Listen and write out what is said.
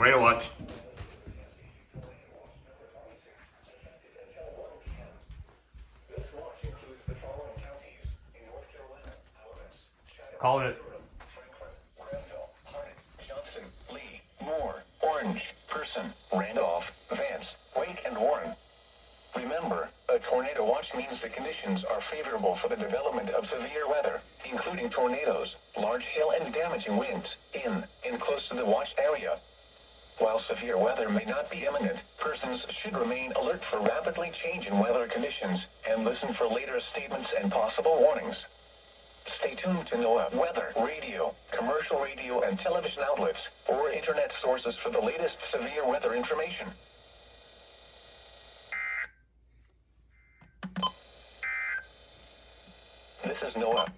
Way to watch. Calling it. GRANVILLE, HARNETT, JOHNSTON, Lee, Moore, Orange, Person, Randolph, Vance, Wake, and Warren. Remember, a tornado watch means the conditions are favorable for the development of severe weather, including tornadoes, large hail, and damaging winds in and close to the watched area. While severe weather may not be imminent, persons should remain alert for rapidly changing weather conditions and listen for later statements and possible warnings. Stay tuned to NOAA weather, radio, commercial radio and television outlets, or internet sources for the latest severe weather information. This is NOAA.